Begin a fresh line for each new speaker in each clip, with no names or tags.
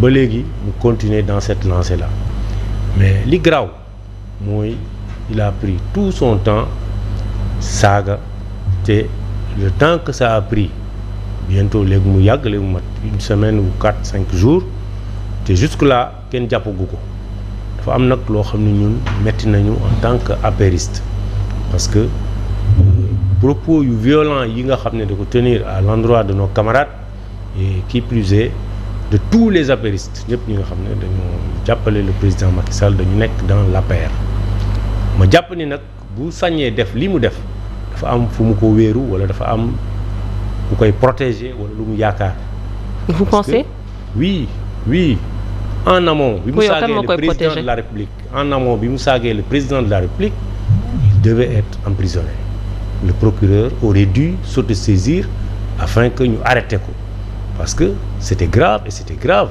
ba léegi mu continuer dans cette lancée là mais li garaaw mooy il a pris tout son temps saaga te le temps que ça a pris bientôt léegi mu yàgg léegi mu mat une semaine ou 4-5 jours te jusque là kenn jàppagu ko dafa am nag loo xam ne ñun metti nañu en tant que apériste parce que propos yu violents yi nga xam ne da ko tenir à l'endroit de nos camarades et qui plus est de tous les apéristes ñëpp ñi nga xam ne dañoo jàppale le président Macky Sall dañu nekk dans l'APR ma jàpp ni nag bu sañee def li mu def dafa am fu mu ko wéeru wala dafa am ku koy protéger wala lu mu yaakaar.
Vous pensez?
Oui en amont bi mu saagee le président de la République en amont bi mu saagee le président de la République il devait être emprisonné. Le procureur aurait dû s'autosaisir afin que ñu arrêté ko parce que c'était grave et c'était grave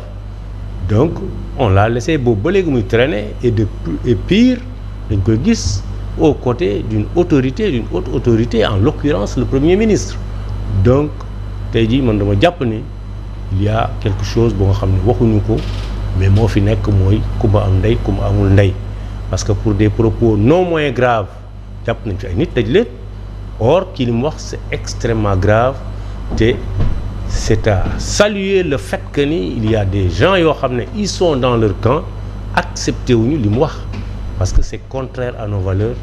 donc on l'a laissé boobu ba léegi muy traîner et pire dañ koy gis aux côtés d'une haute autorité en l'occurrence le premier ministre donc tey jii man dama jàpp ni il y a quelque chose boo nga xam ne waxuñu ko mais moo fi nekk mooy kumba am ndey kumba amul ndey parce que pour des propos non moins graves jàpp nañ fi ay nit tëj leen or ki li mu wax c'est extrêmement grave te c'est à saluer le fait que ni il y a des gens yoo xam ne ils sont dans leur camp accepté wuñu li mu wax parce que c'est contraire à nos valeurs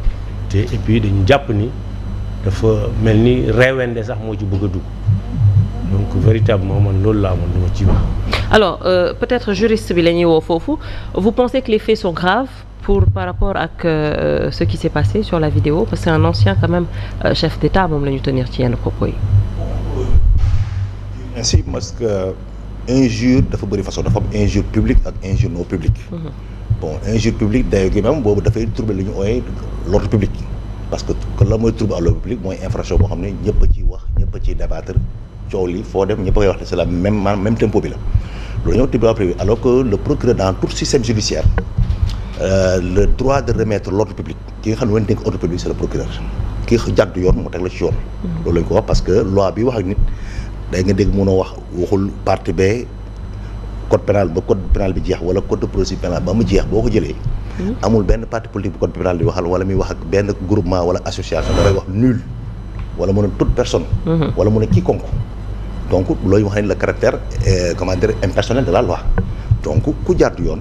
te et puis dañu jàpp ni dafa mel ni reewende sax moo ci bëgg a dugg donc véritablement man loolu laa amoon lu ma ci wax.
Alors peut-être juriste bi la ñuy woo foofu vous pensez que les faits sont graves par rapport ak ce qui s'est passé sur la vidéo parce que c'est un ancien quand même chef d'État moom la ñu tenir ci yenn propos yi.
ainsi parce que injure dafa bëri façon dafa am injure publique ak injure non publique. Bon injure publique d'ailleurs gi même boobu dafay troubler lu ñu ooyee l'ordre public parce que la mooy trouble à l'ordre public mooy infraction boo xam ne ñëpp a ciy wax ñëpp a ciy débattre coow li foo dem ñëpp a koy wax ne c'est la même tempo bi la loolu ñëw trouble à l'ordre public alors que le procureur dans tout système judiciaire le droit de remettre l'ordre public ki nga xam ne woon dénk ordre public c'est le procureur ki jàdd yoon mu teg la ci yoon loolu lañ ko wax parce que loi bi wax ak nit day nga dégg mënoo wax waxul partie ba code pénal ba code pénal bi jeex wala code de procédure pénale ba mu jeex boo ko jëlee amul benn parti politique bu code pénal di waxal wala muy wax ak benn groupement wala association dafay wax nul wala mën a toute personne wala mën a quiconque donc looy wax ne le caractère comment dire impersonnel de la loi donc ku jaar du yoon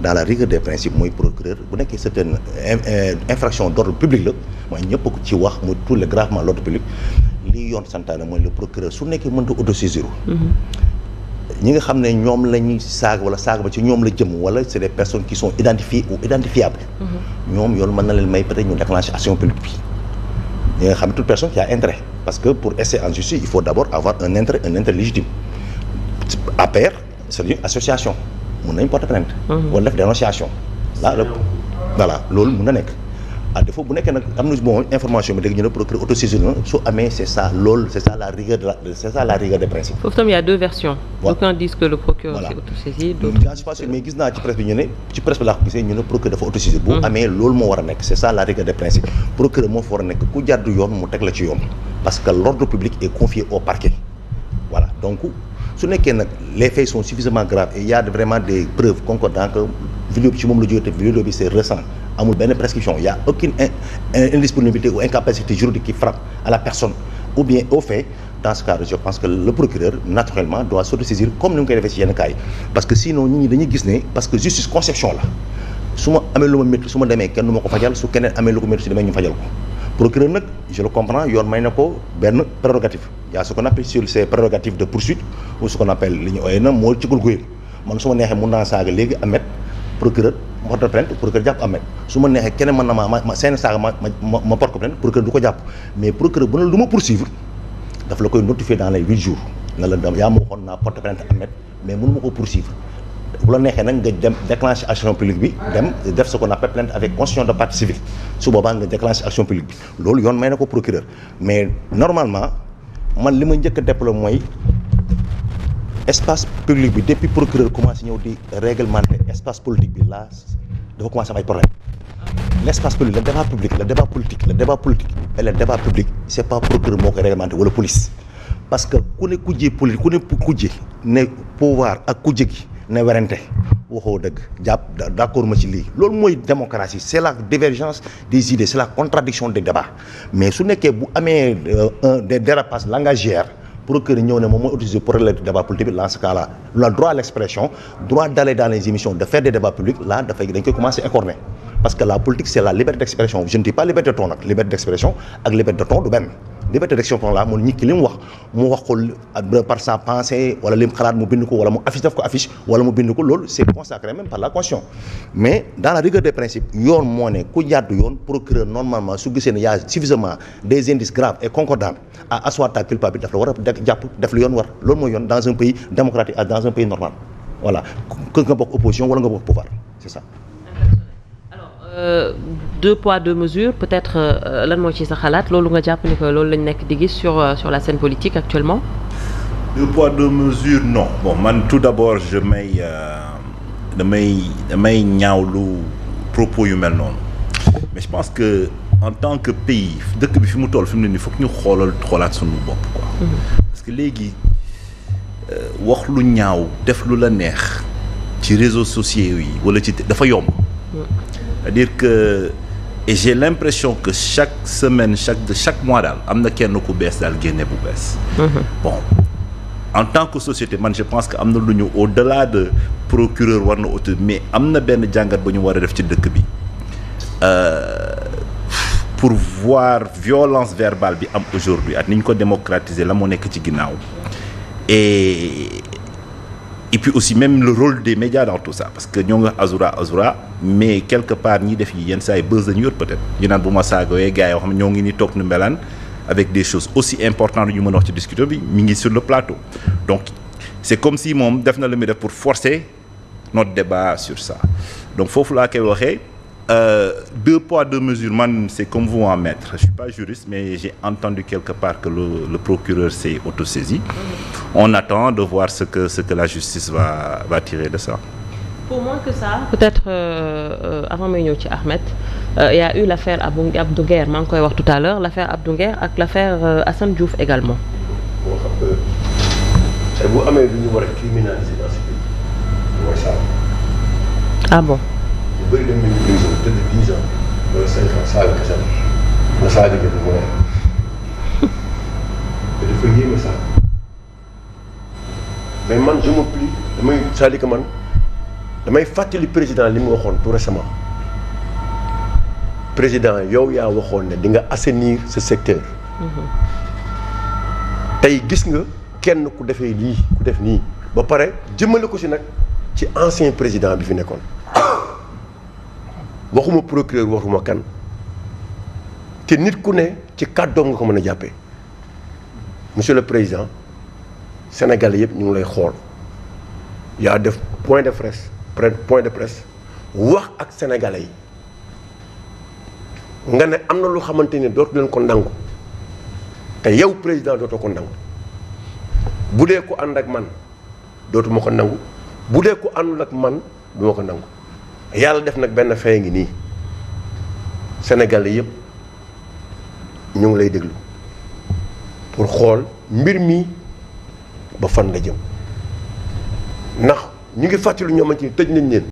dans la rigueur des principes mooy procureur bu nekkee certaine infraction d'ordre public la mooy ñëpp ko ci wax muy tout le gravement l'ordre public lii yoon santaane mooy le procureur su nekkee mënta autosaisir ñi nga xam ne ñoom la ñuy saaga wala saaga ba ci ñoom la jëm wala c'est des personnes qui sont identifiées ou identifiables ñoom yoon mën na leen may peut-être ñu déclencher action publique bi ñi nga xam ne toute personne qui a intérêt parce que pour essayer en justice il faut d'abord avoir un intérêt légitime APR c'est une association mun nañ porter plainte wala def dénonciation là voilà loolu mun na nekk à défaut bu nekkee nag am na bon information bi dégg ñu ne procureur autosaisir na su amee c'est ça loolu c'est ça la rigueur des principes.
Foofu tam il y a deux versions. D'aucuns disent que le procureur s'est autosaisi.
J'en suis pas sûr mais gis naa ci presse bi ñu ne ci presse bi laa ko gisee ñu ne procureur dafa autosaisir. bu amee loolu moo war a nekk c'est ça la rigueur des principes procureur moo fa war a nekk ku jàdd yoon mu teg la ci yoon parce que l'ordre public est confié au parquet voilà donc su nekkee nag les faits sont suffisamment graves et il y a vraiment des preuves concordant que vidéo bi ci moom la jógee te vidéo bi c'est récent amul benn prescription il y a aucune indisponibilité ou incapacité juridique qui frappe à la personne ou bien au fait dans ce cas je pense que le procureur naturellement doit s'autosaisir comme ni mu koy defee ci yenn cas yi parce que sinon nit ñi dañuy gis ne parce que justice conception la su ma amee lu ma métti su ma demee kenn du ma ko fajal su keneen amee lu ko métti su demee ñu fajal ko procureur nag je le comprends yoon may na ko benn prérogative il y a ce qu'on appelle sur ces prérogatives de poursuite ou ce qu'on appelle li ñu ooyee na moo ci gulguyam man su ma neexee mun naa saaga léegi Ahmed procureur ma porte plainte procureur jàpp Ahmed su ma neexee keneen mën na ma seen saaga ma porte plainte procureur du ko jàpp mais procureur bu ne lu ma poursuivre daf la koy notifier dans les 8 jours na la yaa ma waxoon naa porte plainte Ahmed mais mënu ma ko poursuivre bu la neexee nag nga dem déclencher action publique bi dem def ce qu'on appelle plainte avec constitution de partie civile su boobaa nga déclencher action publique bi loolu yoon may na ko procureur mais normalement man li ma njëkk a déplorer mooy espace public bi depuis procureur commencé ñëw di réglementer espace politique bi là dafa commencé am ay problème l'espace public le débat public le débat politique et le débat public c'est pas procureur moo koy réglementer wala police parce que ku ne kujjee politique ku ne kujje ne pouvoir ak kujje gi ne werante waxoo dëgg d'accord ma ci lii loolu mooy démocratie c'est la divergence des idées c'est la contradiction des débats mais su nekkee bu amee des dérapages langagières procureur ñëw ne moom mooy autorisé pour le débat politique dans ce cas-là le droit à l'expression droit d'aller dans les émissions de faire des débats publics là dañ koy commencer écorner parce que la politique c'est la liberté d'expression je ne dis pas liberté de ton nag liberté d'expression ak liberté de ton du benn liberté d'expression la moom nit ki li mu wax ko par sa pensée wala li mu xalaat mu bind ko wala mu affiche def ko affiche wala mu bind ko loolu c'est consacré même par la Constitution mais dans la rigueur des principes yoon moo ne ku jàddu yoon procureur normalement su gisee ne y a suffisamment des indices graves et concordants à asseoir ta culpabilité daf la war a jàpp def lu yoon war loolu mooy yoon dans un pays démocratique ak dans un pays normal voilà que nga bokk opposition wala nga bokk pouvoir c'est ça.
Deux poids deux mesures peut-être lan moo ci sa xalaat loolu nga jàpp ni que loolu lañ nekk di gis sur la scène politique actuellement.
Deux poids deux mesures non bon man tout d'abord je damay ñaawlu propos yu mel noonu mais je pense que en tant que pays dëkk bi fi mu toll fi mu ne nii foog ñu xoolaat suñu bopp quoi. Parce que léegi wax lu ñaaw def lu la neex ci réseaux sociaux yi wala ci dafa yomb. C'est-à-dire que et j'ai l'impression que chaque semaine chaque mois daal am na kenn ku bees daal génne bu bees. Bon en tant que société man je pense que am na lu ñu au-delà de procureur war na auto mais am na benn jàngat bu ñu war a def ci dëkk bi pour voir violence verbale bi am aujourd'hui ak ni ñu ko démocratiser la moo nekk ci ginnaaw et puis aussi même le rôle des médias dans tout ça parce que ñoo nga azura mais quelque part ñi def yi yenn saa yi buzz dañu yor peut-être ñu naan bu ma saagawee gars yoo xam ne ñoo ngi ni toog nu mbelaan avec des choses aussi importantes yu ñu mën a wax ci discussion bi mi ngi sur le plateau donc c'est comme si moom def na lu muy def pour forcer notre débat sur ça donc foofu laa koy waxee deux poids deux mesures man c'est comme vous en maître je suis pas juriste mais j'ai entendu quelque part que le procureur s'est autosaisi on attend de voir ce que la justice va tirer de ça.
Pour moins que ça peut-être avant may ñëw ci Ahmed il y a eu l'affaire Abdou Nguer maa ngi koy wax tout à l'heure l'affaire Abdou Nguer ak l'affaire Assane Diouf également.
boo xam que bu amee lu ñu war a criminaliser dans ce pays mooy ça.
Ah bon.
ñu bëri dem nañu prison tëdd 10 ans wala 5 ans saaga kese la nga saaga jënd mu ne te dafa yéeme sax mais man je me plie c'est-à-dire que man damay fàttali président li mu waxoon tout récemment président yow yaa waxoon ne di nga assainir ce secteur. tey gis nga kenn ku defee lii ku def nii ba pare jëmale ko si nag ci ancien président bi fi nekkoon. waxuma procureur waxuma kan te nit ku ne ci kàddoom nga ko mën a jàppee monsieur le président sénégalais yëpp ñu ngi lay xool yaa def point de presse wax ak sénégalais yi nga ne am na lu xamante ni dootu leen ko nangu te yow président dootoo ko nangu bu dee ko ànd ak man dootuma ko nangu bu dee ko àndul ak man duma ko nangu. yàlla def nag benn fee ngi nii Sénégalais yëpp ñu ngi lay déglu pour xool mbir mi ba fan la jëm ndax ñu ngi fàttali ñoo xamante ni tëj nañ leen